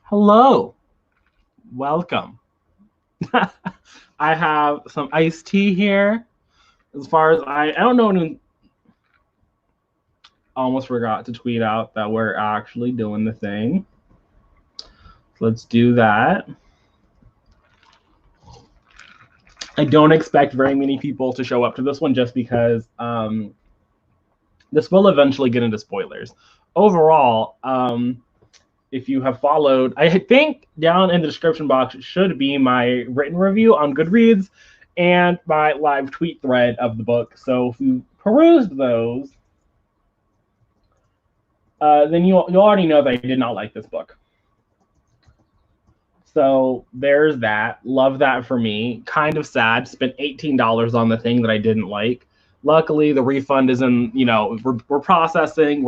Hello, welcome. I have some iced tea here. As far as I don't know, almost forgot to tweet out that we're actually doing the thing. Let's do that. I don't expect very many people to show up to this one just because this will eventually get into spoilers. Overall, if you have followed, I think down in the description box should be my written review on Goodreads and my live tweet thread of the book. So if you perused those, then you already know that I did not like this book. So there's that. Love that for me. Kind of sad. Spent $18 on the thing that I didn't like. Luckily, the refund is in, we're processing.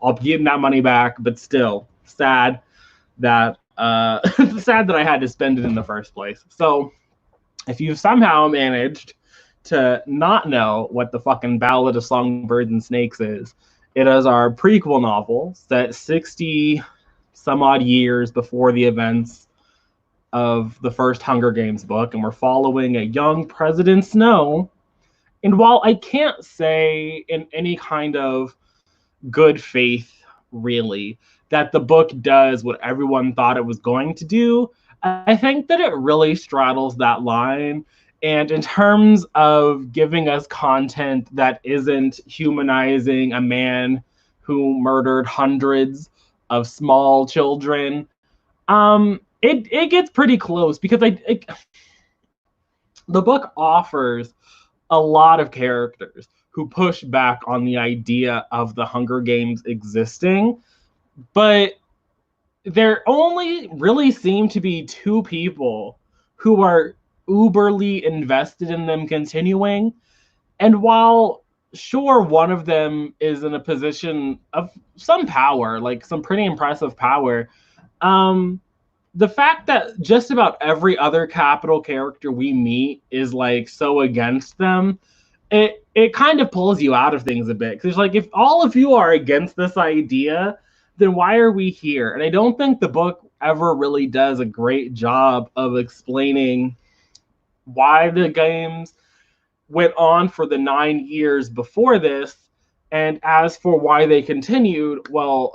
I'll be getting that money back, but still sad that sad that I had to spend it in the first place. So if you've somehow managed to not know what the fucking Ballad of Songbirds and Snakes is, it is our prequel novel set 60 some odd years before the events of the first Hunger Games book, and we're following a young President Snow. And while I can't say in any kind of good faith, really, that the book does what everyone thought it was going to do, I think that it really straddles that line. And in terms of giving us content that isn't humanizing a man who murdered hundreds of small children, it gets pretty close because the book offers a lot of characters who push back on the idea of the Hunger Games existing, but there only really seem to be two people who are uberly invested in them continuing. And while sure one of them is in a position of some power, like some pretty impressive power, the fact that just about every other capital character we meet is like so against them, it kind of pulls you out of things a bit. Because like, if all of you are against this idea, then why are we here? And I don't think the book ever really does a great job of explaining why the games went on for the 9 years before this. And as for why they continued, well,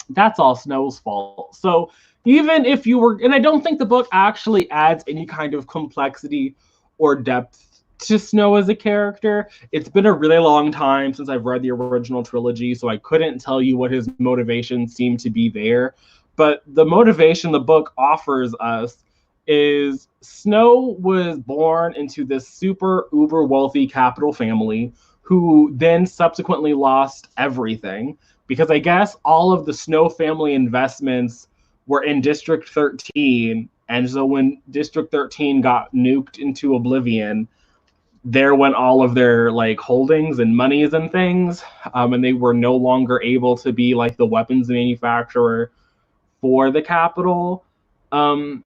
that's all Snow's fault. So even if you were, and I don't think the book actually adds any kind of complexity or depth to Snow as a character. It's been a really long time since I've read the original trilogy, so I couldn't tell you what his motivations seem to be there. But the motivation the book offers us is Snow was born into this super uber wealthy capital family who then subsequently lost everything, because I guess all of the Snow family investments were in District 13. And so when District 13 got nuked into oblivion, there went all of their like holdings and monies and things. And they were no longer able to be like the weapons manufacturer for the capital. And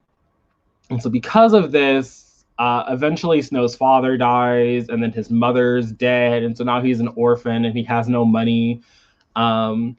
so because of this, eventually Snow's father dies, and then his mother's dead. And so now he's an orphan and he has no money. And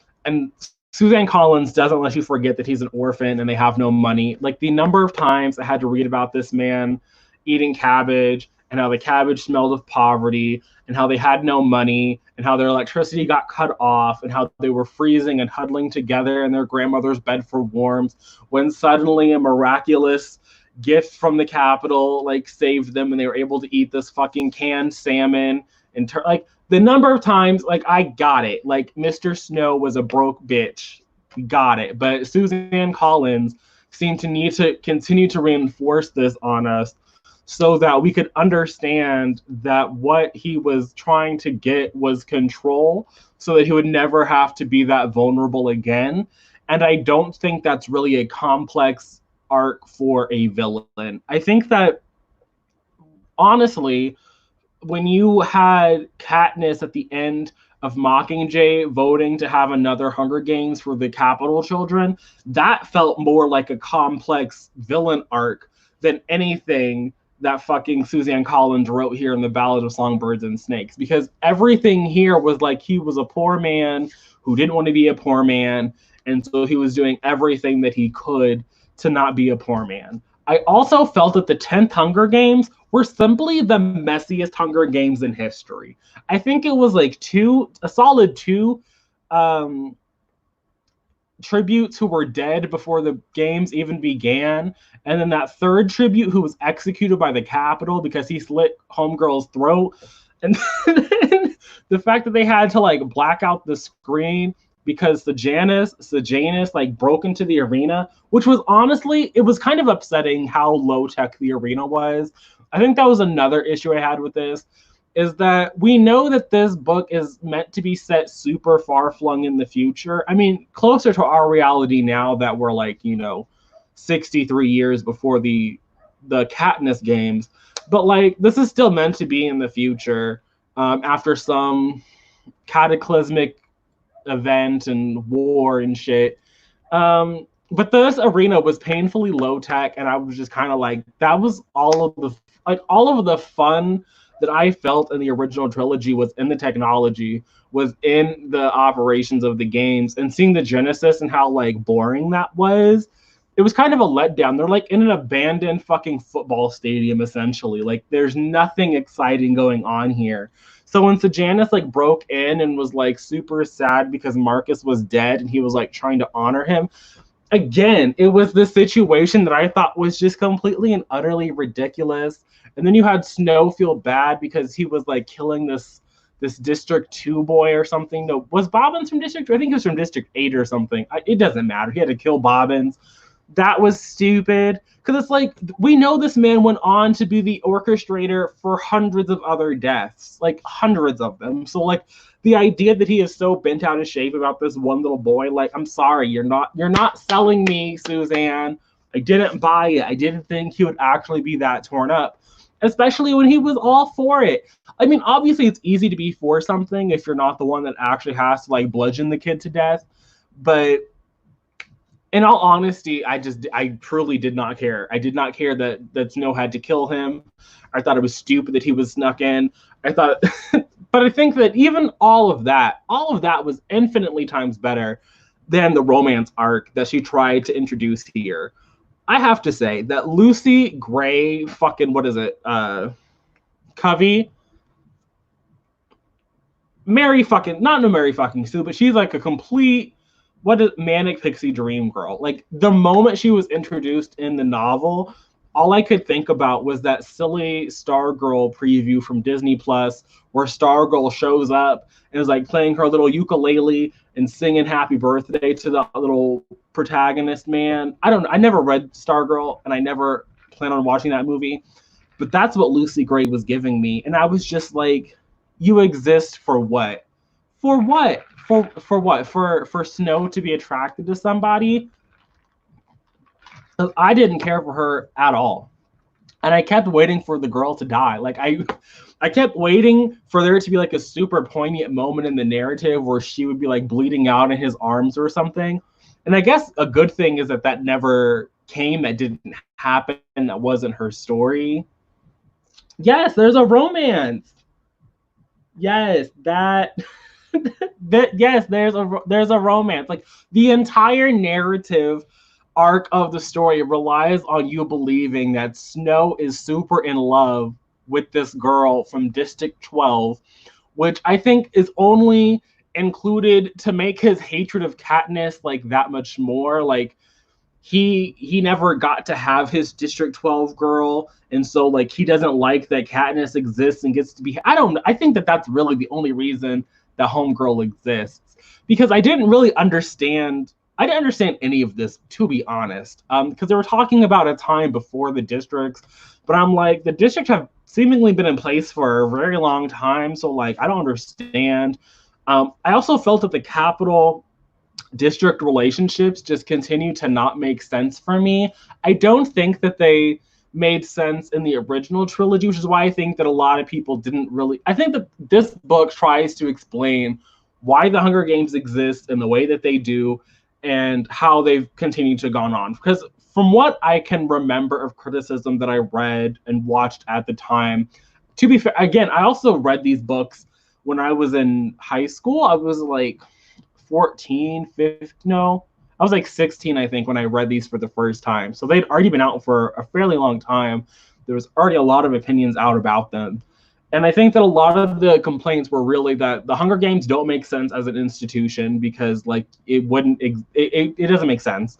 Suzanne Collins doesn't let you forget that he's an orphan and they have no money. Like the number of times I had to read about this man eating cabbage, and how the cabbage smelled of poverty, and how they had no money, and how their electricity got cut off, and how they were freezing and huddling together in their grandmother's bed for warmth, when suddenly a miraculous gift from the capital like saved them and they were able to eat this fucking canned salmon. And like the number of times, like, I got it. Like, Mr. Snow was a broke bitch. Got it. But Suzanne Collins seemed to need to continue to reinforce this on us so that we could understand that what he was trying to get was control, so that he would never have to be that vulnerable again. And I don't think that's really a complex arc for a villain. I think that, honestly, when you had Katniss at the end of Mockingjay voting to have another Hunger Games for the Capital Children, that felt more like a complex villain arc than anything that fucking Suzanne Collins wrote here in the Ballad of Songbirds and Snakes, because everything here was like he was a poor man who didn't want to be a poor man, and so he was doing everything that he could to not be a poor man. I also felt that the 10th Hunger Games were simply the messiest Hunger Games in history. I think it was like a solid two um, tributes who were dead before the games even began, and then that third tribute who was executed by the Capitol because he slit Homegirl's throat, and the fact that they had to like black out the screen because Sejanus like broke into the arena, which was honestly, it was kind of upsetting how low tech the arena was. I think that was another issue I had with this, is that we know that this book is meant to be set super far flung in the future. I mean, closer to our reality now that we're like, 63 years before the Katniss games. But like, this is still meant to be in the future, after some cataclysmic event and war and shit. But this arena was painfully low tech, and I was just kind of like, that was all of the fun that I felt in the original trilogy was in the technology, was in the operations of the games, and seeing the Genesis and how like boring that was. It was kind of a letdown. They're like in an abandoned fucking football stadium, essentially. Like there's nothing exciting going on here. So when Sejanus like broke in and was like super sad because Marcus was dead and he was like trying to honor him, again, it was the situation that I thought was just completely and utterly ridiculous. And then you had Snow feel bad because he was like killing this District 2 boy or something. No, was Bobbins from District 2? I think he was from District 8 or something. It doesn't matter. He had to kill Bobbins. That was stupid. Because it's like, we know this man went on to be the orchestrator for hundreds of other deaths. Like, hundreds of them. So, like, the idea that he is so bent out of shape about this one little boy, like, I'm sorry, you're not selling me, Suzanne. I didn't buy it. I didn't think he would actually be that torn up, especially when he was all for it. I mean, obviously it's easy to be for something if you're not the one that actually has to like bludgeon the kid to death. But in all honesty, I truly did not care. I did not care that Snow had to kill him. I thought it was stupid that he was snuck in. I thought, but I think that even all of that was infinitely times better than the romance arc that she tried to introduce here. I have to say that Lucy Gray, fucking, what is it? Covey. Mary fucking Sue, but she's like a complete, manic pixie dream girl. Like the moment she was introduced in the novel, all I could think about was that silly Stargirl preview from Disney Plus where Stargirl shows up and is like playing her little ukulele and singing happy birthday to the little protagonist man. I never read Stargirl and I never plan on watching that movie, but that's what Lucy Gray was giving me. And I was just like, you exist for what? For what? For what? For Snow to be attracted to somebody? I didn't care for her at all. And I kept waiting for the girl to die. Like I kept waiting for there to be like a super poignant moment in the narrative where she would be like bleeding out in his arms or something. And I guess a good thing is that never came. That didn't happen. That wasn't her story. Yes, there's a romance. Yes, yes, there's a romance. Like the entire narrative arc of the story relies on you believing that Snow is super in love with this girl from District 12, which I think is only included to make his hatred of Katniss like that much more. Like he never got to have his District 12 girl, and so like he doesn't like that Katniss exists and gets to be. I think that that's really the only reason that Homegirl exists, because I didn't understand any of this, to be honest, because they were talking about a time before the districts, but I'm like, the districts have seemingly been in place for a very long time, so like I don't understand. I also felt that the Capitol district relationships just continue to not make sense for me. I don't think that they made sense in the original trilogy, which is why I think that a lot of people didn't really. I think that this book tries to explain why the Hunger Games exist in the way that they do and how they've continued to gone on. Because from what I can remember of criticism that I read and watched at the time, to be fair, again, I also read these books when I was in high school. I was like 14, 15, no, I was like 16, I think, when I read these for the first time. So they'd already been out for a fairly long time. There was already a lot of opinions out about them. And I think that a lot of the complaints were really that the Hunger Games don't make sense as an institution because, like, it doesn't make sense.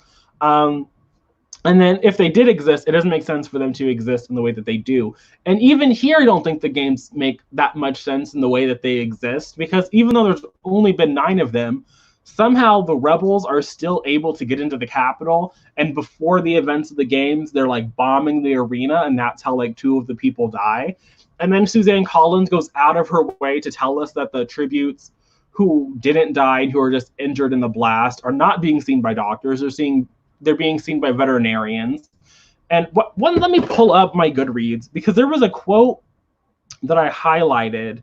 And then if they did exist, it doesn't make sense for them to exist in the way that they do. And even here, I don't think the games make that much sense in the way that they exist, because even though there's only been 9 of them, somehow the rebels are still able to get into the Capitol. And before the events of the games, they're like bombing the arena, and that's how like 2 of the people die. And then Suzanne Collins goes out of her way to tell us that the tributes who didn't die and who are just injured in the blast are not being seen by doctors. They're being seen by veterinarians. And let me pull up my Goodreads, because there was a quote that I highlighted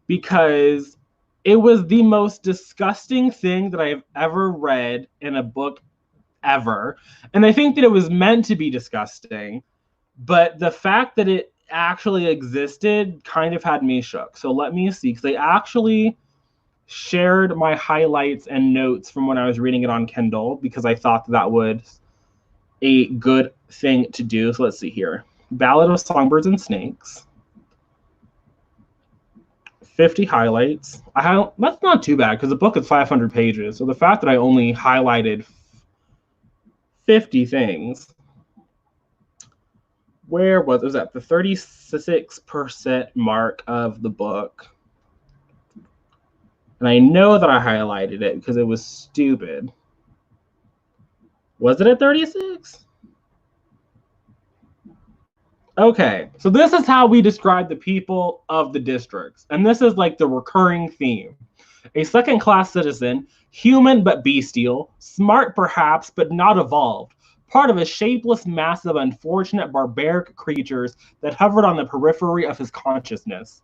because it was the most disgusting thing that I have ever read in a book ever. And I think that it was meant to be disgusting, but the fact that it actually existed kind of had me shook. So let me see, because I actually shared my highlights and notes from when I was reading it on Kindle, because I thought that was a good thing to do. So let's see here. Ballad of Songbirds and Snakes. 50 highlights. That's not too bad, because the book is 500 pages. So the fact that I only highlighted 50 things. Where was it? It was at the 36% mark of the book. And I know that I highlighted it because it was stupid. Was it at 36? Okay, so this is how we describe the people of the districts. And this is like the recurring theme. A second-class citizen, human but bestial, smart perhaps but not evolved, part of a shapeless mass of unfortunate barbaric creatures that hovered on the periphery of his consciousness.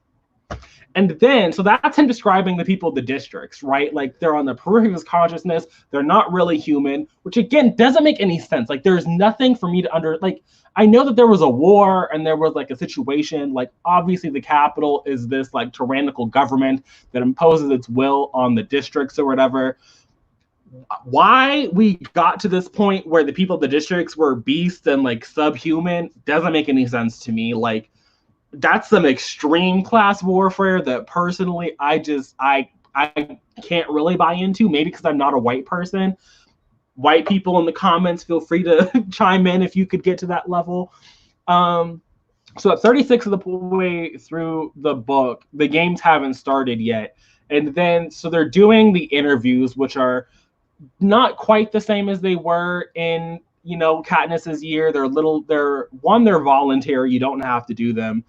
And then, so that's him describing the people of the districts, right? Like, they're on the periphery of his consciousness. They're not really human, which again doesn't make any sense. Like, there's nothing for me to I know that there was a war and there was like a situation, like obviously the capital is this like tyrannical government that imposes its will on the districts or whatever. Why we got to this point where the people of the districts were beasts and like subhuman doesn't make any sense to me. Like, that's some extreme class warfare that personally I can't really buy into, maybe because I'm not a white person. White people in the comments, feel free to chime in if you could get to that level. So at 36 of the way through the book, the games haven't started yet. And then, so they're doing the interviews, which are not quite the same as they were in, Katniss's year. They're voluntary. You don't have to do them.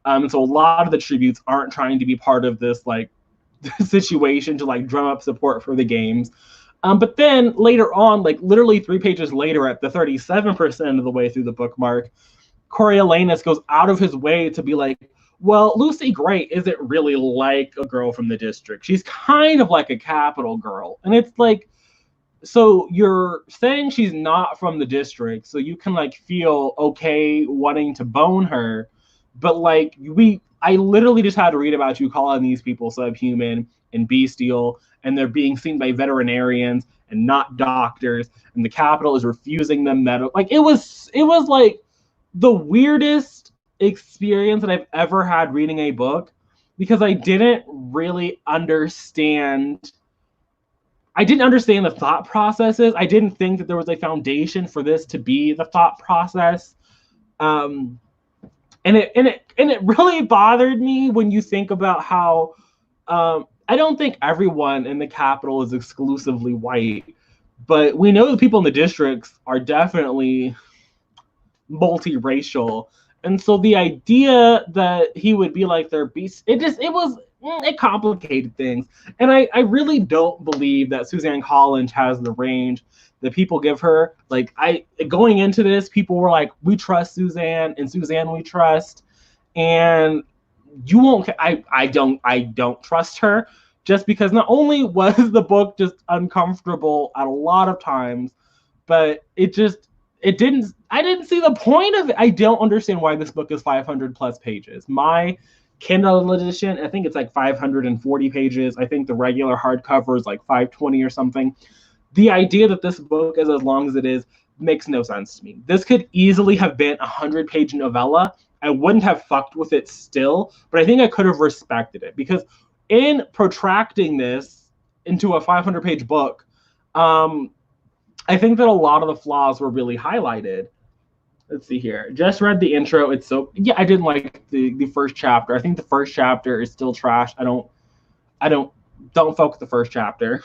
So a lot of the tributes aren't trying to be part of this like situation to like drum up support for the games. But then later on, like literally 3 pages later, at the 37% of the way through the bookmark, Coriolanus goes out of his way to be like, well, Lucy Gray isn't really like a girl from the district. She's kind of like a capital girl. And it's like, so you're saying she's not from the district, so you can like feel okay wanting to bone her. But like I literally just had to read about you calling these people subhuman and bestial, and they're being seen by veterinarians and not doctors, and the Capitol is refusing them medical. Like it was like the weirdest experience that I've ever had reading a book, because I didn't really understand. I didn't understand the thought processes. I didn't think that there was a foundation for this to be the thought process. And it really bothered me when you think about how I don't think everyone in the Capitol is exclusively white, but we know the people in the districts are definitely multiracial. And so the idea that he would be like their beast, it complicated things. And I really don't believe that Suzanne Collins has the range that people give her. Like, going into this, people were like, we trust Suzanne, and Suzanne we trust. And you won't, I don't trust her, just because not only was the book just uncomfortable at a lot of times, but it I didn't see the point of it. I don't understand why this book is 500 plus pages. My Kindle edition, I think it's like 540 pages. I think the regular hardcover is like 520 or something. The idea that this book is as long as it is makes no sense to me. This could easily have been a 100-page novella. I wouldn't have fucked with it still, but I think I could have respected it, because in protracting this into a 500-page book, I think that a lot of the flaws were really highlighted. Let's see here. Just read the intro. It's so, yeah, I didn't like the first chapter. I think the first chapter is still trash. Don't fuck with the first chapter.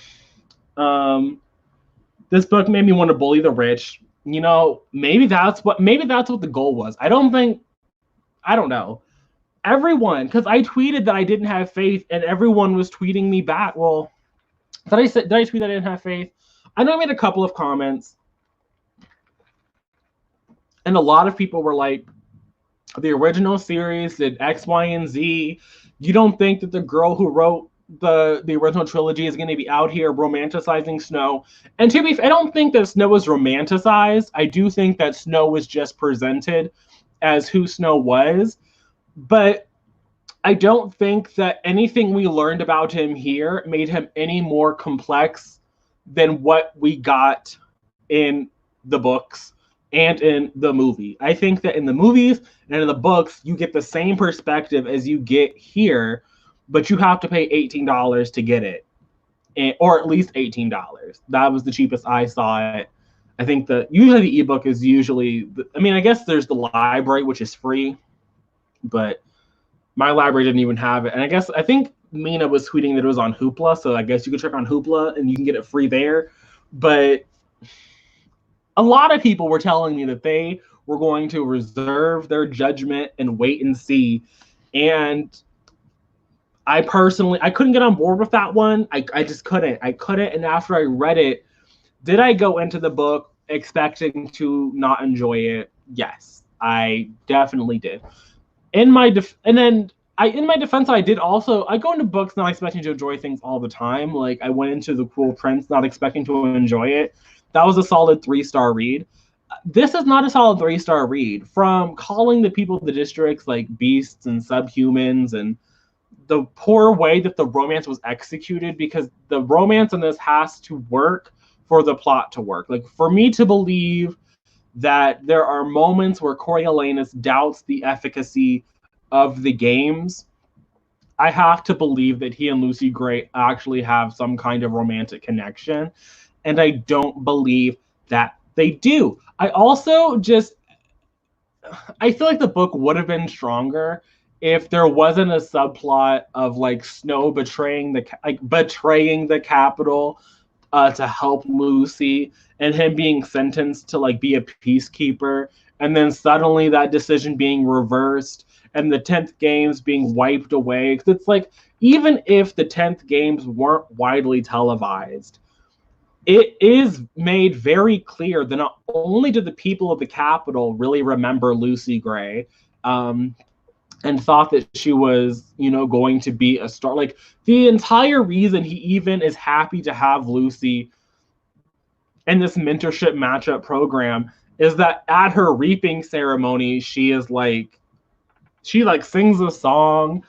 This book made me want to bully the rich. You know, maybe that's what the goal was. I don't know. Everyone, because I tweeted that I didn't have faith, and everyone was tweeting me back. Well, did I tweet that I didn't have faith? I know I made a couple of comments, and a lot of people were like, the original series did X, Y, and Z. You don't think that the girl who wrote the original trilogy is going to be out here romanticizing Snow? And to be fair, I don't think that Snow was romanticized. I do think that Snow was just presented as who Snow was. But I don't think that anything we learned about him here made him any more complex than what we got in the books and in the movie. I think that in the movies and in the books, you get the same perspective as you get here, but you have to pay $18 to get it, or at least $18. That was the cheapest I saw it. I think usually the ebook is I guess there's the library, which is free, but my library didn't even have it. And I think Mina was tweeting that it was on Hoopla, so I guess you could check on Hoopla and you can get it free there. But a lot of people were telling me that they were going to reserve their judgment and wait and see. And I couldn't get on board with that one. I just couldn't. And after I read it, did I go into the book expecting to not enjoy it? Yes, I definitely did. In my defense, I go into books not expecting to enjoy things all the time. Like, I went into The Cruel Prince not expecting to enjoy it. That was a solid 3-star read. This is not a solid 3-star read. From calling the people of the districts like beasts and subhumans, and the poor way that the romance was executed, because the romance in this has to work for the plot to work. Like, for me to believe that there are moments where Coriolanus doubts the efficacy of the games, I have to believe that he and Lucy Gray actually have some kind of romantic connection, and I don't believe that they do. I feel like the book would have been stronger if there wasn't a subplot of like Snow betraying the capital to help Lucy, and him being sentenced to like be a peacekeeper, and then suddenly that decision being reversed and the 10th games being wiped away. Because it's like, even if the 10th games weren't widely televised, it is made very clear that not only did the people of the capital really remember Lucy Gray, and thought that she was, going to be a star. Like, the entire reason he even is happy to have Lucy in this mentorship matchup program is that at her reaping ceremony, she sings a song.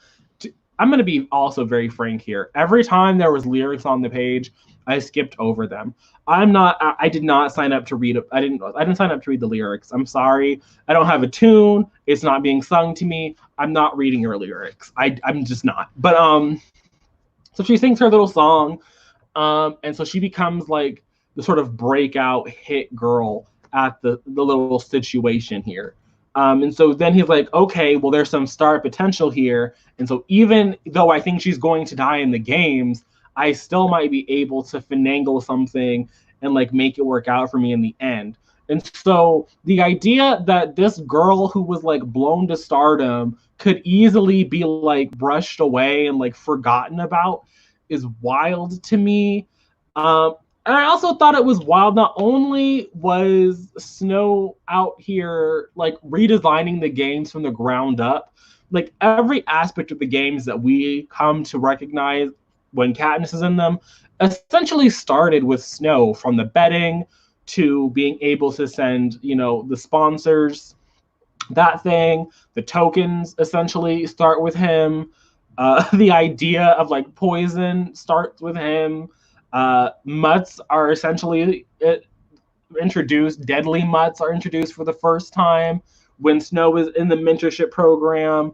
I'm going to be also very frank here. Every time there was lyrics on the page, I skipped over them. I did not sign up to read it. I didn't sign up to read the lyrics. I'm sorry. I don't have a tune. It's not being sung to me. I'm not reading her lyrics. I'm just not. But so she sings her little song, and so she becomes like the sort of breakout hit girl at the little situation here. And so then he's like, okay, well, there's some star potential here. And so even though I think she's going to die in the games, I still might be able to finagle something and like make it work out for me in the end. And so the idea that this girl who was like blown to stardom could easily be like brushed away and like forgotten about is wild to me. And I also thought it was wild. Not only was Snow out here like redesigning the games from the ground up, like every aspect of the games that we come to recognize when Katniss is in them essentially started with Snow, from the betting to being able to send, the sponsors that thing. The tokens essentially start with him. The idea of like poison starts with him. Mutts are essentially introduced. Deadly mutts are introduced for the first time when Snow is in the mentorship program.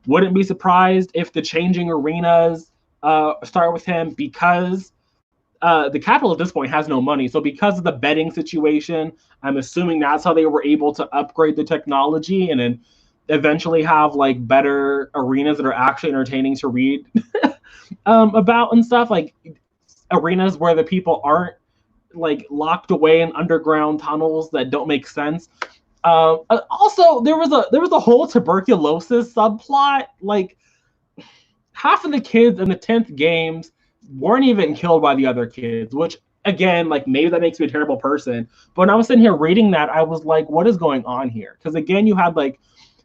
Wouldn't be surprised if the changing arenas start with him, because the capital at this point has no money. So because of the betting situation, I'm assuming that's how they were able to upgrade the technology and then eventually have like better arenas that are actually entertaining to read about and stuff, like arenas where the people aren't like locked away in underground tunnels that don't make sense. Also, there was a whole tuberculosis subplot. Like half of the kids in the 10th games weren't even killed by the other kids, which again, like maybe that makes me a terrible person. But when I was sitting here reading that, I was like, what is going on here? Because again, you had like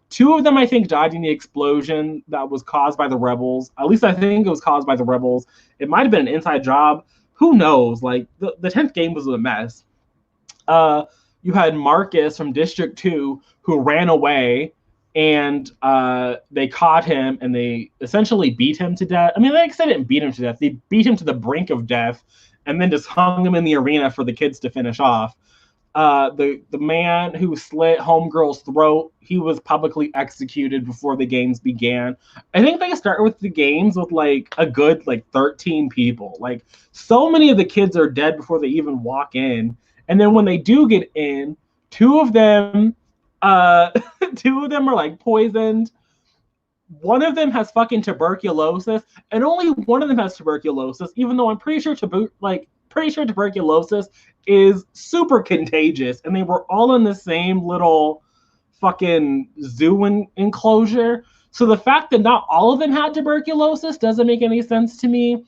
2 of them, I think, died in the explosion that was caused by the rebels. At least I think it was caused by the rebels. It might have been an inside job. Who knows? Like the 10th game was a mess. You had Marcus from District 2 who ran away, and they caught him and they essentially beat him to death. I mean, they didn't beat him to death. They beat him to the brink of death and then just hung him in the arena for the kids to finish off. The man who slit Homegirl's throat, he was publicly executed before the games began. I think they start with the games with like a good like 13 people. Like so many of the kids are dead before they even walk in. And then when they do get in, 2 of them 2 of them are like poisoned. One of them has fucking tuberculosis, and only one of them has tuberculosis, even though I'm pretty sure tuberculosis is super contagious, and they were all in the same little fucking zoo enclosure. So the fact that not all of them had tuberculosis doesn't make any sense to me.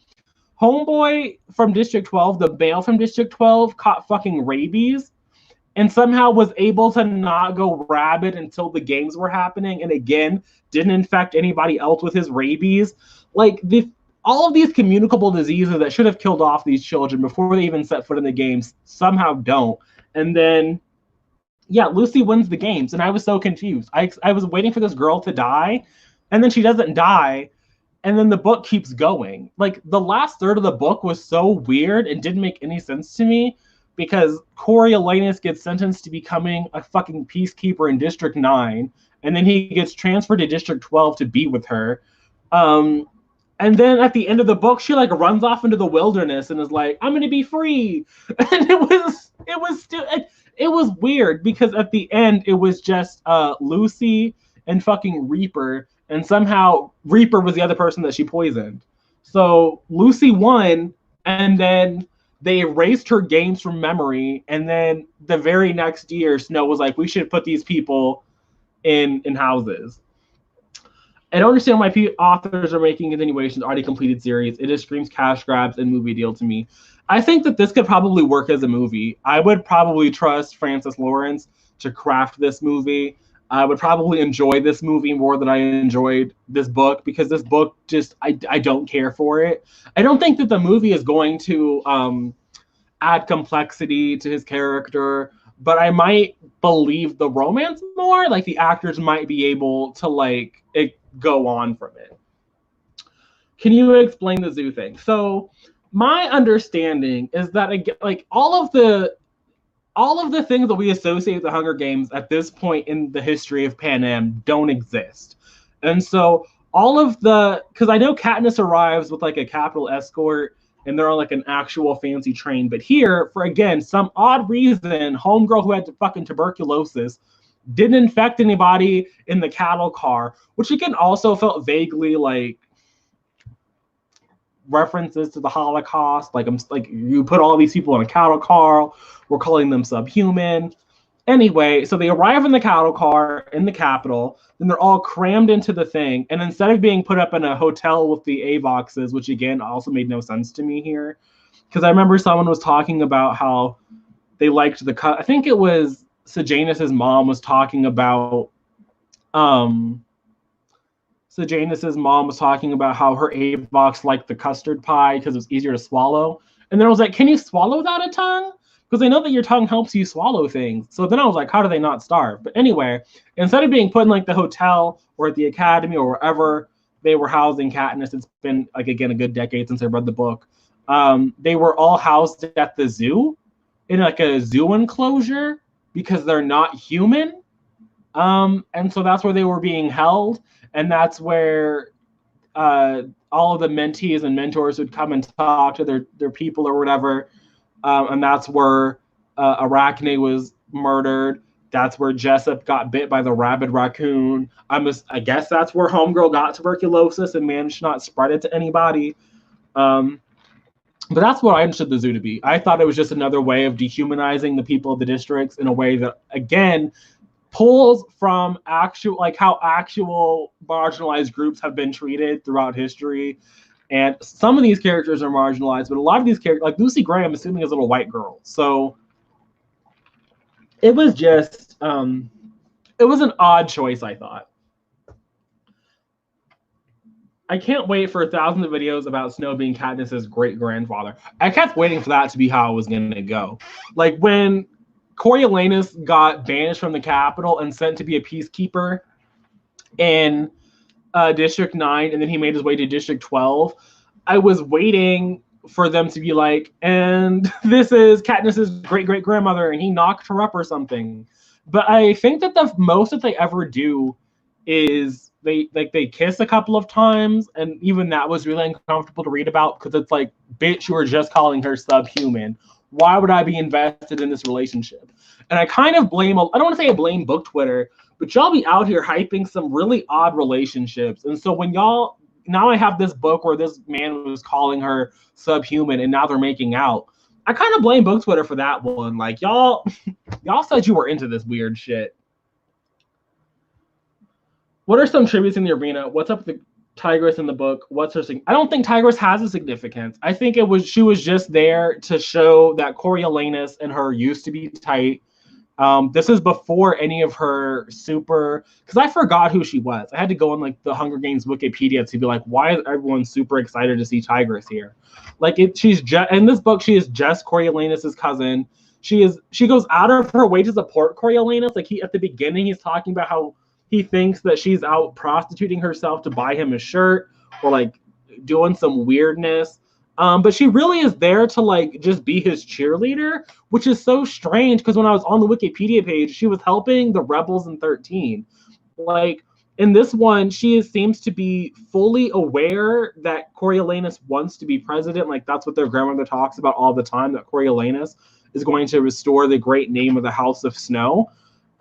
Homeboy from District 12, the male from District 12, caught fucking rabies and somehow was able to not go rabid until the games were happening, and again, didn't infect anybody else with his rabies. Like, all of these communicable diseases that should have killed off these children before they even set foot in the games somehow don't. And then, yeah, Lucy wins the games, and I was so confused. I was waiting for this girl to die, and then she doesn't die, and then the book keeps going. Like, the last third of the book was so weird and didn't make any sense to me, because Coriolanus gets sentenced to becoming a fucking peacekeeper in District 9, and then he gets transferred to District 12 to be with her. And then at the end of the book, she like runs off into the wilderness and is like, "I'm gonna be free." And it was weird, because at the end it was just Lucy and fucking Reaper, and somehow Reaper was the other person that she poisoned. So Lucy won, and then they erased her games from memory, and then the very next year, Snow was like, "We should put these people in houses." I don't understand why authors are making continuations already completed series. It just screams cash grabs and movie deal to me. I think that this could probably work as a movie. I would probably trust Francis Lawrence to craft this movie. I would probably enjoy this movie more than I enjoyed this book, because this book just, I don't care for it. I don't think that the movie is going to add complexity to his character, but I might believe the romance more. Like, the actors might be able to like go on from it. Can you explain the zoo thing? So my understanding is that like all of the things that we associate with the Hunger Games at this point in the history of Panem don't exist. And so all of because I know Katniss arrives with like a capital escort and they're on like an actual fancy train, but here, for again some odd reason, Homegirl, who had fucking tuberculosis, didn't infect anybody in the cattle car, which again also felt vaguely like references to the Holocaust. Like, I'm like, you put all these people in a cattle car, we're calling them subhuman. Anyway, so they arrive in the cattle car in the Capitol, then they're all crammed into the thing, and instead of being put up in a hotel with the AVOXes, which again also made no sense to me here, because I remember someone was talking about how they liked the cut. I think it was Sejanus's mom was talking about how her AVOX liked the custard pie because it was easier to swallow. And then I was like, can you swallow without a tongue? because I know that your tongue helps you swallow things. So then I was like, how do they not starve? But anyway, instead of being put in like the hotel or at the academy or wherever they were housing Katniss, it's been like, again, a good decade since I read the book. They were all housed at the zoo in like a zoo enclosure because they're not human. And so that's where they were being held. And that's where all of the mentees and mentors would come and talk to their people or whatever. And that's where Arachne was murdered. That's where Jessup got bit by the rabid raccoon. I guess that's where Homegirl got tuberculosis and managed to not spread it to anybody. But that's what I understood the zoo to be. I thought it was just another way of dehumanizing the people of the districts in a way that, again, pulls from actual, like how actual marginalized groups have been treated throughout history. And some of these characters are marginalized, but a lot of these characters, like Lucy Gray, I'm assuming is a little white girl. So it was just, it was an odd choice, I thought. I can't wait for thousands of videos about Snow being Katniss's great-grandfather. I kept waiting for that to be how it was going to go. Like when Coriolanus got banished from the capital and sent to be a peacekeeper in District 9, and then he made his way to District 12, I was waiting for them to be like, and this is Katniss's great-great-grandmother, and he knocked her up or something. But I think that the most that they ever do is they kiss a couple of times, and even that was really uncomfortable to read about because it's like, bitch, you were just calling her subhuman. Why would I be invested in this relationship? And I kind of blame, I don't want to say I blame book Twitter, but y'all be out here hyping some really odd relationships. And so when y'all, now I have this book where this man was calling her subhuman and now they're making out. I kind of blame book Twitter for that one. Like y'all said you were into this weird shit. What are some tributes in the arena? What's up with the Tigress in the book? What's her I don't think Tigress has a significance. I think she was just there to show that Coriolanus and her used to be tight. This is before any of her super, because I forgot who she was. I had to go on like the Hunger Games Wikipedia to be like, why is everyone super excited to see Tigress here? Like she's just in this book, she is just Coriolanus's cousin. She goes out of her way to support Coriolanus. Like at the beginning, he's talking about how he thinks that she's out prostituting herself to buy him a shirt or like doing some weirdness. But she really is there to like just be his cheerleader, which is so strange because when I was on the Wikipedia page, she was helping the rebels in 13. Like in this one, she seems to be fully aware that Coriolanus wants to be president. Like that's what their grandmother talks about all the time, that Coriolanus is going to restore the great name of the House of Snow.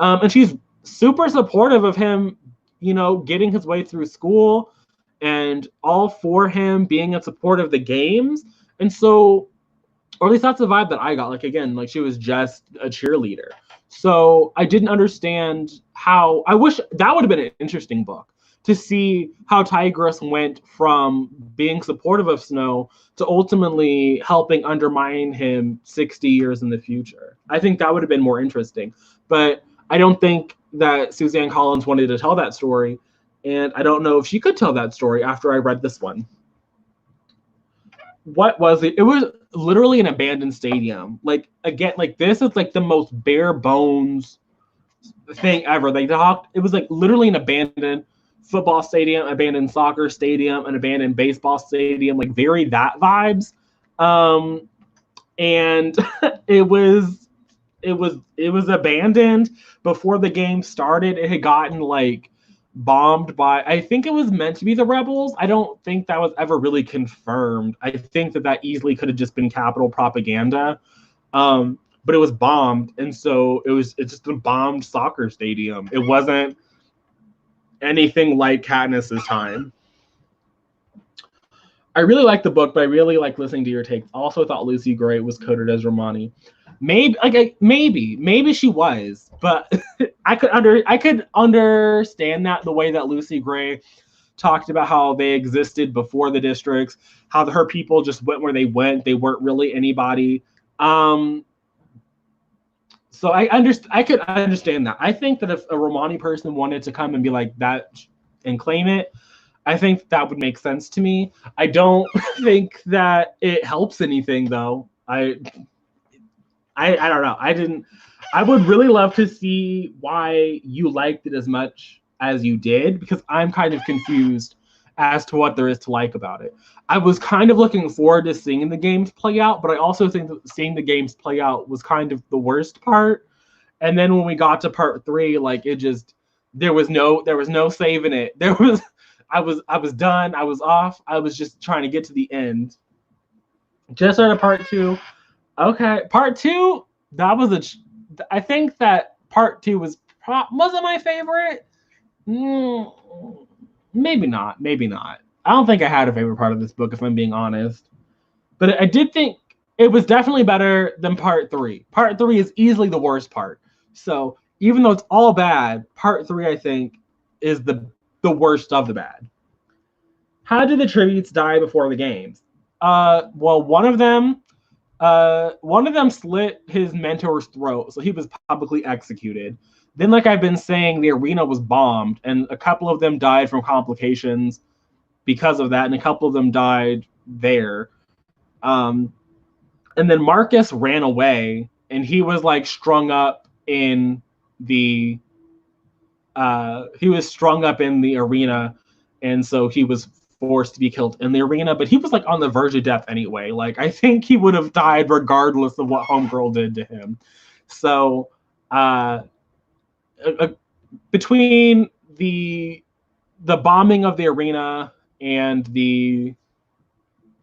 And she's super supportive of him, you know, getting his way through school and all for him being in support of the games. And so, or at least that's the vibe that I got. Like, again, like she was just a cheerleader. So I didn't understand how, I wish that would have been an interesting book to see how Tigress went from being supportive of Snow to ultimately helping undermine him 60 years in the future. I think that would have been more interesting. But I don't think that Suzanne Collins wanted to tell that story. And I don't know if she could tell that story after I read this one. What was it? It was literally an abandoned stadium. Like, again, like this is like the most bare bones thing ever. They talked, it was like literally an abandoned football stadium, abandoned soccer stadium, an abandoned baseball stadium, like very that vibes. And it was abandoned before the game started. It had gotten like bombed by, I think it was meant to be the rebels. I don't think that was ever really confirmed. I think that easily could have just been Capitol propaganda. But it was bombed, and so it's just a bombed soccer stadium. It wasn't anything like Katniss's time. I really like the book, but I really like listening to your takes. Also thought Lucy Gray was coded as Romani. Maybe she was, but I could understand that the way that Lucy Gray talked about how they existed before the districts, how her people just went where they went. They weren't really anybody. So I could understand that. I think that if a Romani person wanted to come and be like that and claim it, I think that would make sense to me. I don't think that it helps anything though. I I don't know. I would really love to see why you liked it as much as you did, because I'm kind of confused as to what there is to like about it. I was kind of looking forward to seeing the games play out, but I also think that seeing the games play out was kind of the worst part. And then when we got to part 3, like it just there was no saving it. I was done. I was off. I was just trying to get to the end. Just started part 2. Okay, part 2. I think that part 2 wasn't my favorite. Maybe not. Maybe not. I don't think I had a favorite part of this book, if I'm being honest. But I did think it was definitely better than part 3. Part 3 is easily the worst part. So even though it's all bad, part 3 I think is the worst of the bad. How did the tributes die before the games? Well, one of them slit his mentor's throat, so he was publicly executed. Then, like I've been saying, the arena was bombed, and a couple of them died from complications because of that, and a couple of them died there. And then Marcus ran away, and he was like strung up in the arena, and so he was forced to be killed in the arena, but he was like on the verge of death anyway. Like I think he would have died regardless of what Homegirl did to him. So between the bombing of the arena and the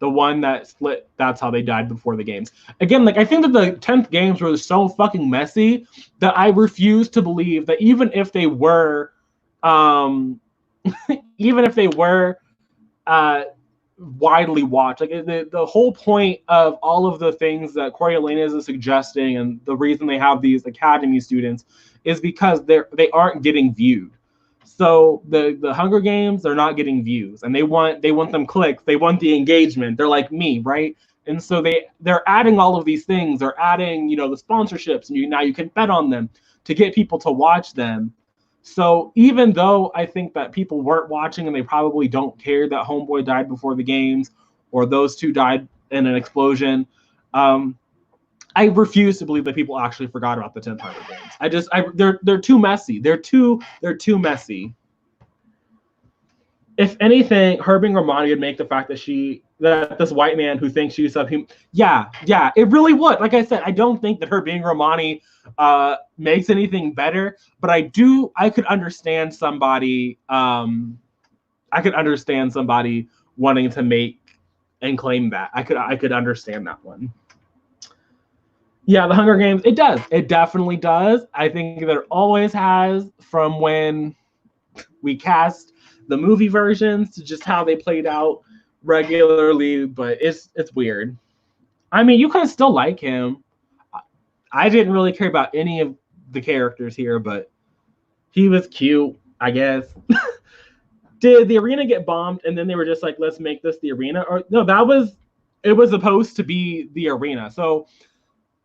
one that split, that's how they died before the games. Again, like I think that the 10th games were so fucking messy that I refuse to believe that even if they were widely watched, like the whole point of all of the things that Coriolanus is suggesting, and the reason they have these academy students is because they aren't getting viewed. So the Hunger Games, they're not getting views, and they want them clicks, they want the engagement. They're like me, right? And so they're adding all of these things. They're adding, the sponsorships, and now you can bet on them to get people to watch them. So even though I think that people weren't watching and they probably don't care that Homeboy died before the games or those two died in an explosion, I refuse to believe that people actually forgot about the 10th Hunger Games. They're too messy. They're too messy. If anything, her being Romani would make the fact that this white man who thinks she's subhuman. Yeah, it really would. Like I said, I don't think that her being Romani makes anything better, but I could understand somebody. I could understand somebody wanting to make and claim that. I could understand that one. Yeah, the Hunger Games, it does. It definitely does. I think that it always has, from when we cast the movie versions to just how they played out regularly, but it's weird. I mean, you can still like him. I didn't really care about any of the characters here, but he was cute, I guess. Did the arena get bombed and then they were just like, let's make this the arena? Or no, it was supposed to be the arena. So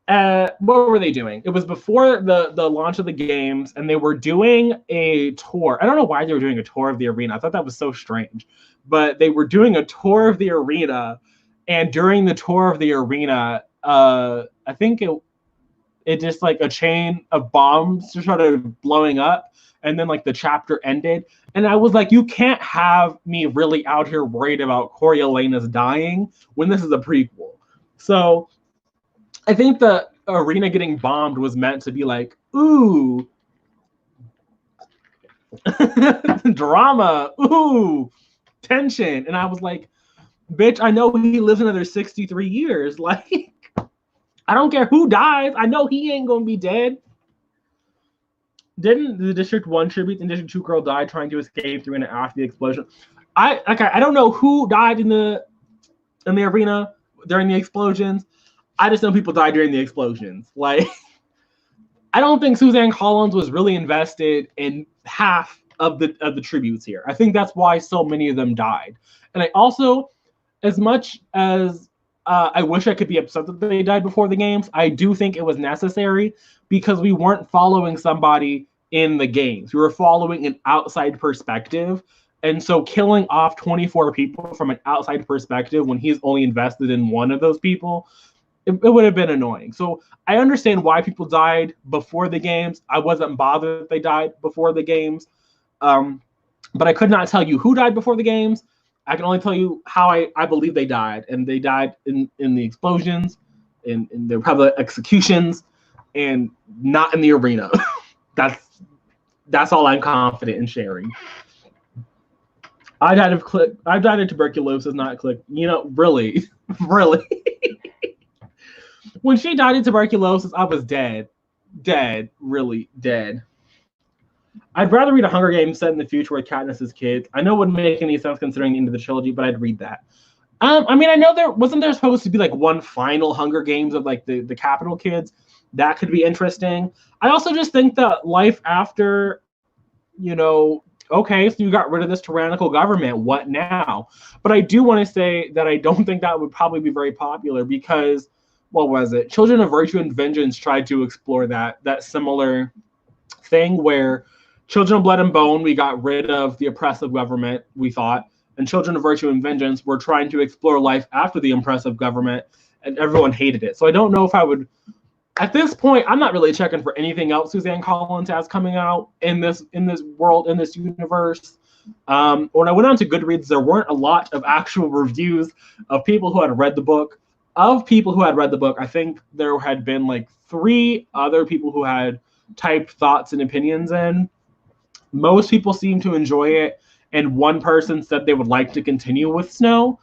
what were they doing? It was before the launch of the games, and they were doing a tour. I don't know why they were doing a tour of the arena. I thought that was so strange. But they were doing a tour of the arena, and during the tour of the arena, I think it just like a chain of bombs just started blowing up, and then like the chapter ended. And I was like, you can't have me really out here worried about Coriolanus dying when this is a prequel. So I think the arena getting bombed was meant to be like, ooh, drama, ooh, tension. And I was like, bitch, I know he lives another 63 years. Like, I don't care who dies. I know he ain't gonna be dead. Didn't the District 1 tribute and District 2 girl die trying to escape through and after the explosion? I don't know who died in the arena during the explosions. I just know people died during the explosions. Like, I don't think Suzanne Collins was really invested in half of the tributes here. I think that's why so many of them died. And I also, as much as I wish I could be upset that they died before the games, I do think it was necessary because we weren't following somebody in the games. We were following an outside perspective. And so killing off 24 people from an outside perspective when he's only invested in one of those people it would have been annoying. So I understand why people died before the games. I wasn't bothered that they died before the games. But I could not tell you who died before the games. I can only tell you how I believe they died. And they died in the explosions, in the public executions, and not in the arena. That's all I'm confident in sharing. I died of tuberculosis, not click. You know, really, really. When she died of tuberculosis, I was dead. Dead, really dead. I'd rather read a Hunger Games set in the future where Katniss is kids. I know it wouldn't make any sense considering the end of the trilogy, but I'd read that. I mean, I know there supposed to be like one final Hunger Games of like the capital kids. That could be interesting. I also just think that life after, you know, okay, so you got rid of this tyrannical government. What now? But I do want to say that I don't think that would probably be very popular because, what was it? Children of Virtue and Vengeance tried to explore that similar thing where Children of Blood and Bone, we got rid of the oppressive government, we thought, and Children of Virtue and Vengeance were trying to explore life after the oppressive government, and everyone hated it. So I don't know if I would. At this point, I'm not really checking for anything else Suzanne Collins has coming out in this world, in this universe. When I went on to Goodreads, there weren't a lot of actual reviews of people who had read the book. Of people who had read the book, I think there had been like 3 other people who had typed thoughts and opinions in. Most people seem to enjoy it, and one person said they would like to continue with Snow.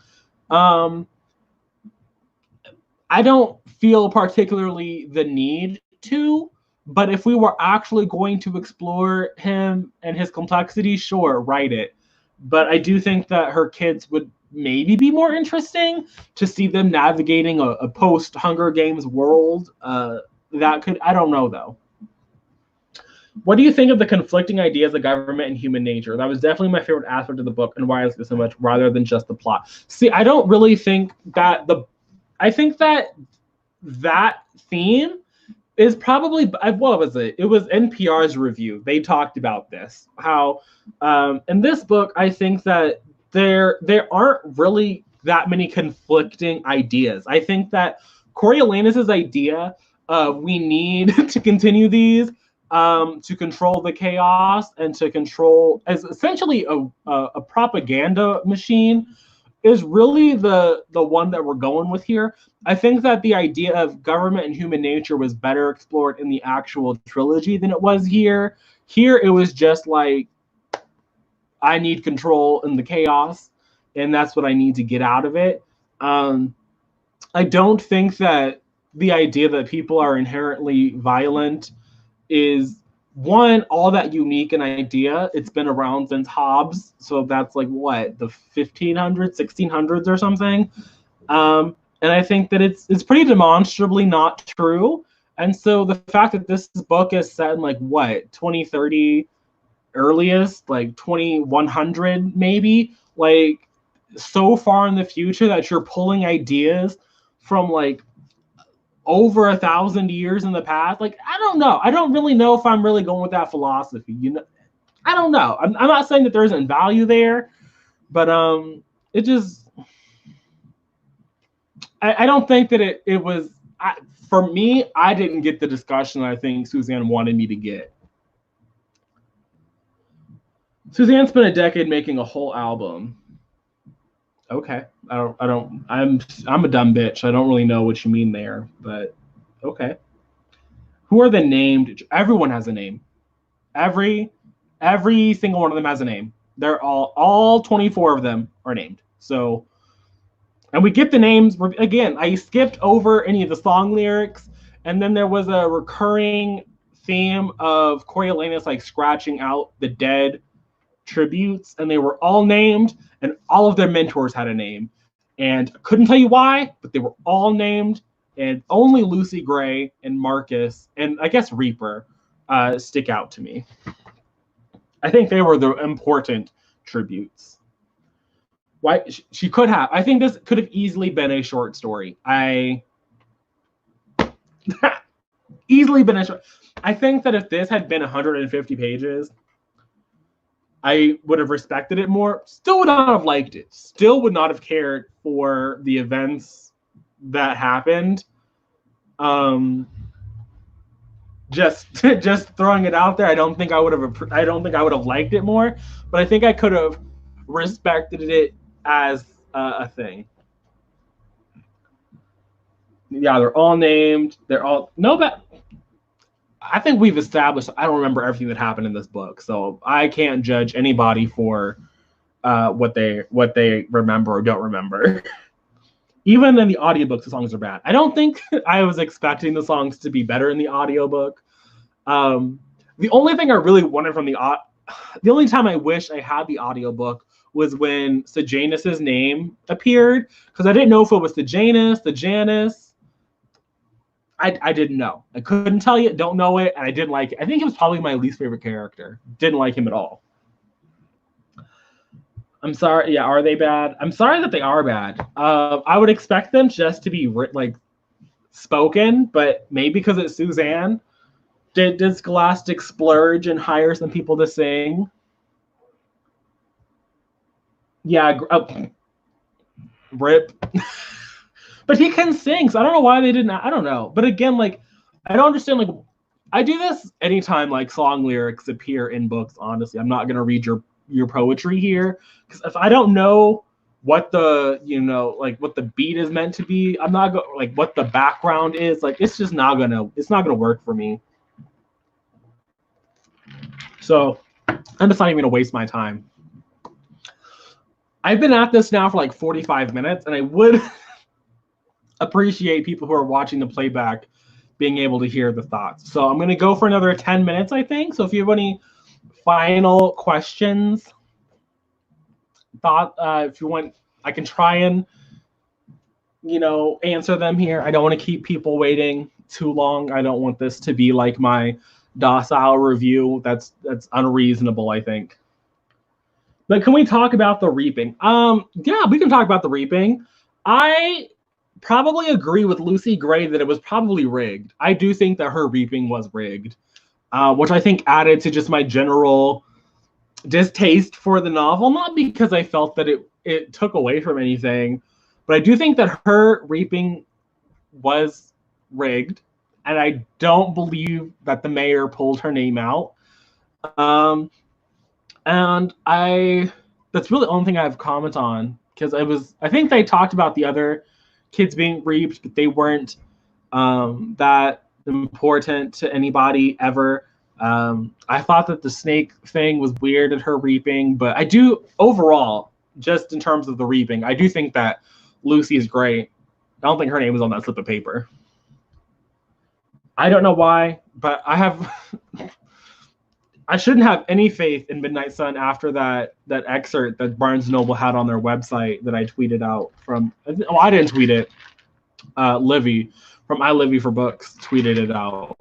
I don't feel particularly the need to, but if we were actually going to explore him and his complexity, sure, write it. But I do think that her kids would maybe be more interesting to see them navigating a post-Hunger Games world. That could, I don't know, though. What do you think of the conflicting ideas of government and human nature? That was definitely my favorite aspect of the book and why I liked it so much, rather than just the plot. See, I don't really think that I think that theme is probably, what was it? It was NPR's review. They talked about this. How in this book, I think that there aren't really that many conflicting ideas. I think that Coriolanus's idea of we need to continue these to control the chaos and to control as essentially a propaganda machine is really the one that we're going with here. I think that the idea of government and human nature was better explored in the actual trilogy than it was here. Here it was just like, I need control in the chaos, and that's what I need to get out of it. I don't think that the idea that people are inherently violent is, one, all that unique an idea. It's been around since Hobbes, so that's like what, the 1500s, 1600s or something. And I think that it's pretty demonstrably not true. And so the fact that this book is set in like what, 2030 earliest, like 2100 maybe, like so far in the future that you're pulling ideas from like over 1,000 years in the past. Like, I don't know. I don't really know if I'm really going with that philosophy. You know, I don't know. I'm not saying that there isn't value there, but it just, I don't think that it was, for me, I didn't get the discussion I think Suzanne wanted me to get. Suzanne spent a decade making a whole album. Okay, I'm a dumb bitch. I don't really know what you mean there, but okay. Who are the named? Everyone has a name. Every single one of them has a name. They're all 24 of them are named. So, and we get the names again. I skipped over any of the song lyrics, and then there was a recurring theme of Coriolanus like scratching out the dead tributes, and they were all named, and all of their mentors had a name, and I couldn't tell you why, but they were all named, and only Lucy Gray and Marcus and I guess Reaper stick out to me. I think they were the important tributes. Why she could have, I think this could have easily been a short story. Easily been a short. I think that if this had been 150 pages, I would have respected it more. Still would not have liked it. Still would not have cared for the events that happened. Um, just throwing it out there. I don't think I would have liked it more, but I think I could have respected it as a thing. Yeah, they're all named. They're all no, but I think we've established. I don't remember everything that happened in this book, so I can't judge anybody for what they remember or don't remember. Even in the audiobooks, the songs are bad. I don't think I was expecting the songs to be better in the audiobook. The only thing I really wanted from the only time I wish I had the audiobook was when Sejanus's name appeared, because I didn't know if it was Sejanus, the Janus. I didn't know. I couldn't tell you, don't know it, and I didn't like it. I think he was probably my least favorite character. Didn't like him at all. I'm sorry. Yeah, are they bad? I'm sorry that they are bad. I would expect them just to be like spoken, but maybe because it's Suzanne. Did Scholastic splurge and hire some people to sing? Yeah, rip. But he can sing, so I don't know why they didn't. I don't know. But again, like, I don't understand. Like, I do this anytime like song lyrics appear in books. Honestly, I'm not gonna read your poetry here, because if I don't know what the what the beat is meant to be, I'm not like what the background is. Like, it's just not gonna work for me. So I'm just not even gonna waste my time. I've been at this now for like 45 minutes, and I would appreciate people who are watching the playback being able to hear the thoughts. So I'm going to go for another 10 minutes, I think. So if you have any final questions, if you want, I can try and, answer them here. I don't want to keep people waiting too long. I don't want this to be like my docile review. That's unreasonable, I think. But can we talk about the reaping? Yeah, we can talk about the reaping. I probably agree with Lucy Gray that it was probably rigged. I do think that her reaping was rigged, which I think added to just my general distaste for the novel. Not because I felt that it took away from anything, but I do think that her reaping was rigged, and I don't believe that the mayor pulled her name out. And that's really the only thing I have comment on, because I think they talked about the other kids being reaped, but they weren't that important to anybody ever. I thought that the snake thing was weird at her reaping, but I do overall, just in terms of the reaping, I do think that Lucy is great. I don't think her name was on that slip of paper. I don't know why, but I shouldn't have any faith in Midnight Sun after that excerpt that Barnes Noble had on their website that I tweeted out from. Well, I didn't tweet it. Livy from I Livy for Books tweeted it out,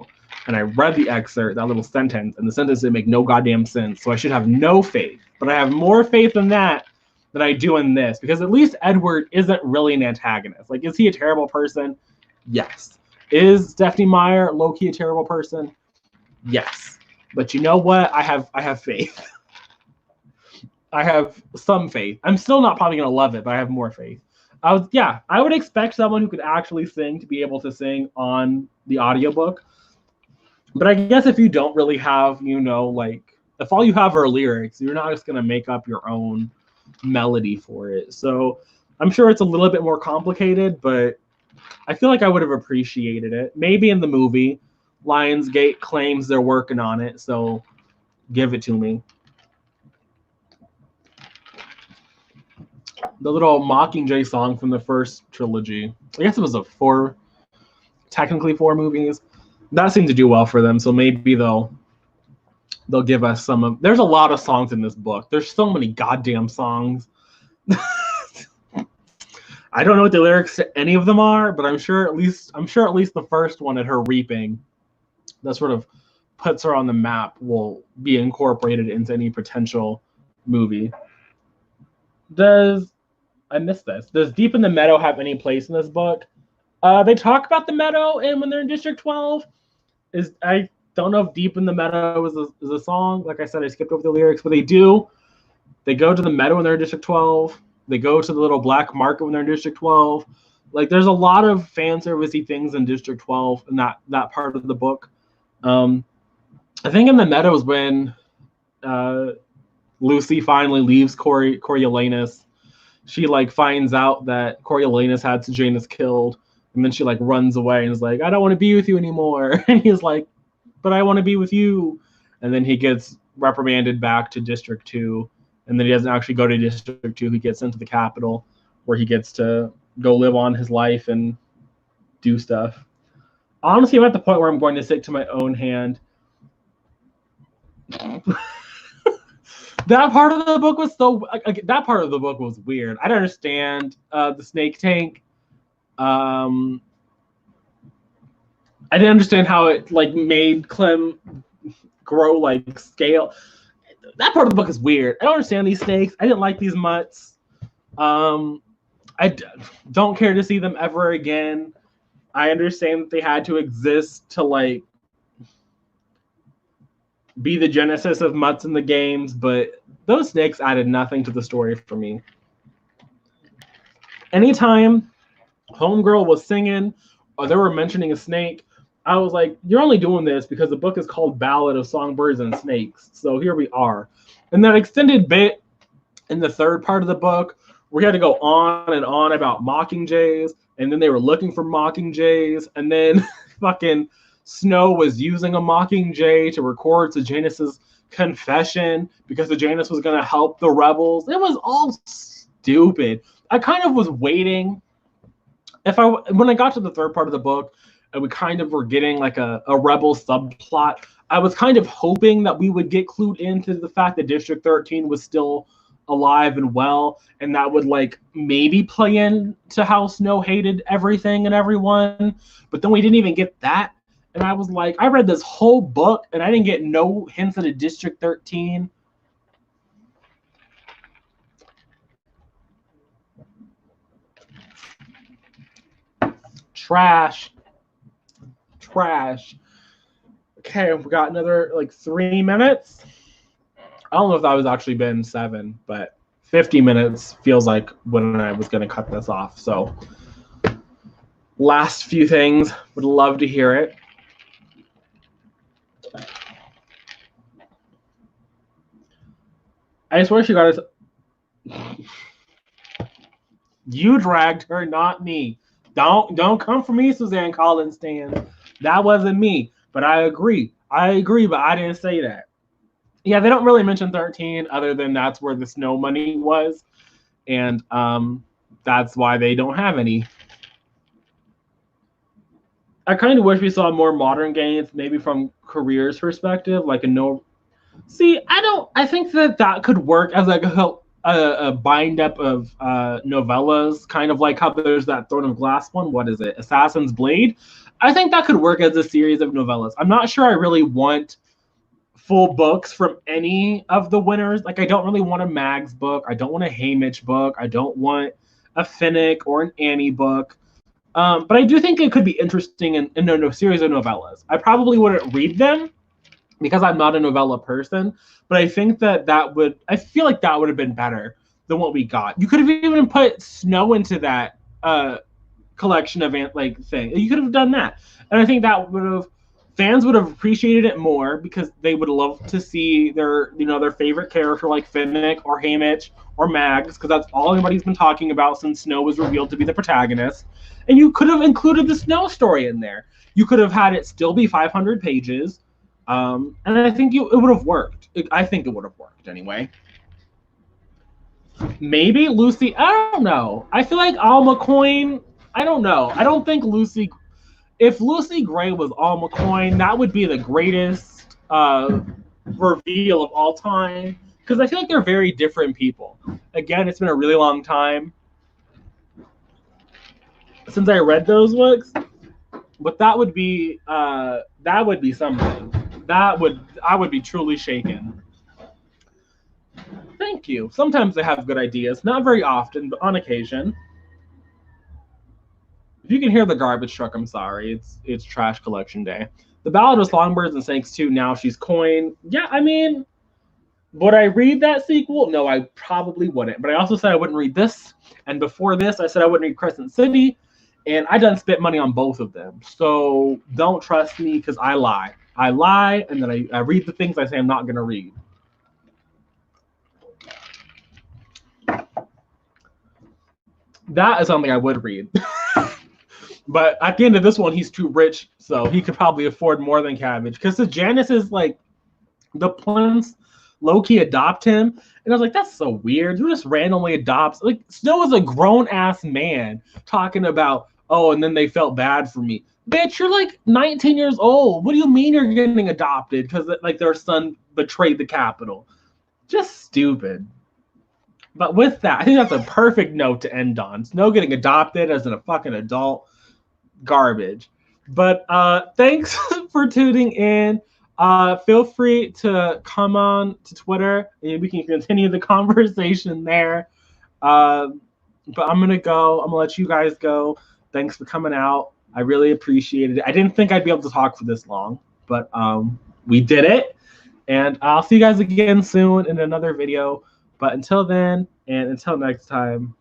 and I read the excerpt, that little sentence, and the sentence didn't make no goddamn sense. So I should have no faith, but I have more faith in that than I do in this, because at least Edward isn't really an antagonist. Like, is he a terrible person? Yes. Is Stephenie Meyer low-key a terrible person? Yes. But you know what? I have faith. I have some faith. I'm still not probably gonna love it, but I have more faith. I would expect someone who could actually sing to be able to sing on the audiobook. But I guess if you don't really have, like, if all you have are lyrics, you're not just gonna make up your own melody for it. So I'm sure it's a little bit more complicated, but I feel like I would have appreciated it. Maybe in the movie, Lionsgate claims they're working on it, so give it to me. The little Mockingjay song from the first trilogy. I guess it was technically four movies. That seemed to do well for them, so maybe they'll give us some of. There's a lot of songs in this book. There's so many goddamn songs. I don't know what the lyrics to any of them are, but I'm sure at least the first one at her reaping, that sort of puts her on the map, will be incorporated into any potential movie. I missed this. Does Deep in the Meadow have any place in this book? They talk about the meadow and when they're in District 12. I don't know if Deep in the Meadow is a song. Like I said, I skipped over the lyrics, but they do. They go to the meadow when they're in District 12. They go to the little black market when they're in District 12. Like, there's a lot of fan servicey things in District 12 and that part of the book. I think in the Meadows when Lucy finally leaves Coriolanus, she like finds out that Coriolanus had Sejanus killed, and then she like runs away and is like, I don't want to be with you anymore. And he's like, but I want to be with you. And then he gets reprimanded back to District 2, and then he doesn't actually go to District 2. He gets sent to the capital, where he gets to go live on his life and do stuff. Honestly, I'm at the point where I'm going to stick to my own hand. That part of the book was that part of the book was weird. I don't understand the snake tank. I didn't understand how it like made Clem grow like scale. That part of the book is weird. I don't understand these snakes. I didn't like these mutts. I don't care to see them ever again. I understand that they had to exist to like be the genesis of mutts in the games, but those snakes added nothing to the story for me. Anytime Homegirl was singing or they were mentioning a snake, I was like, you're only doing this because the book is called Ballad of Songbirds and Snakes. So here we are. And that extended bit in the third part of the book, we had to go on and on about mockingjays, and then they were looking for mockingjays, and then fucking Snow was using a mockingjay to record Sejanus's confession because Sejanus was going to help the rebels. It was all stupid. I kind of was waiting. When I got to the third part of the book, and we kind of were getting like a rebel subplot, I was kind of hoping that we would get clued into the fact that District 13 was still alive and well, and that would like maybe play into how Snow hated everything and everyone. But then we didn't even get that. And I was like, I read this whole book and I didn't get no hints at a District 13. Trash. Okay, we got another like 3 minutes. I don't know if that was actually been 7, but 50 minutes feels like when I was going to cut this off. So last few things, would love to hear it. I swear she got it. You dragged her, not me. Don't come for me, Suzanne Collins stan. That wasn't me. But I agree, but I didn't say that. Yeah, they don't really mention 13 other than that's where the Snow money was. And that's why they don't have any. I kind of wish we saw more modern games, maybe from Career's perspective, like a no. See, I think that could work as like a bind up of novellas, kind of like how there's that Throne of Glass one. What is it? Assassin's Blade. I think that could work as a series of novellas. I'm not sure I really want full books from any of the winners. Like, I don't really want a Mags book. I don't want a Haymitch book. I don't want a Finnick or an Annie book. But I do think it could be interesting in a series of novellas. I probably wouldn't read them because I'm not a novella person, but I think I feel like that would have been better than what we got. You could have even put Snow into that collection of like thing. You could have done that. And I think that fans would have appreciated it more because they would love to see their favorite character like Finnick or Haymitch or Mags, because that's all anybody's been talking about since Snow was revealed to be the protagonist. And you could have included the Snow story in there. You could have had it still be 500 pages. And I think it would have worked. I think it would have worked anyway. Maybe Lucy, I don't know. I feel like Alma Coin, I don't know. I don't think Lucy, if Lucy Gray was Alma Coin, that would be the greatest reveal of all time. Because I feel like they're very different people. Again, it's been a really long time since I read those books. But that would be something. I would be truly shaken. Thank you. Sometimes I have good ideas. Not very often, but on occasion. If you can hear the garbage truck, I'm sorry. It's trash collection day. The Ballad of Songbirds and Snakes 2, Now She's Coin. Yeah, I mean, would I read that sequel? No, I probably wouldn't. But I also said I wouldn't read this. And before this, I said I wouldn't read Crescent City. And I done spent money on both of them. So don't trust me because I lie. I lie, and then I read the things I say I'm not going to read. That is something I would read. But at the end of this one, he's too rich, so he could probably afford more than Cabbage. Because the Janice is like, the Prince low-key adopt him. And I was like, that's so weird. Who just randomly adopts? Like, Snow is a grown-ass man talking about, oh, and then they felt bad for me. Bitch, you're like 19 years old. What do you mean you're getting adopted? Because like their son betrayed the Capitol. Just stupid. But with that, I think that's a perfect note to end on. Snow getting adopted as a fucking adult. Garbage. But thanks for tuning in. Feel free to come on to Twitter and we can continue the conversation there. But I'm gonna go. I'm gonna let you guys go. Thanks for coming out. I really appreciated it. I didn't think I'd be able to talk for this long, but we did it. And I'll see you guys again soon in another video. But until then, and until next time,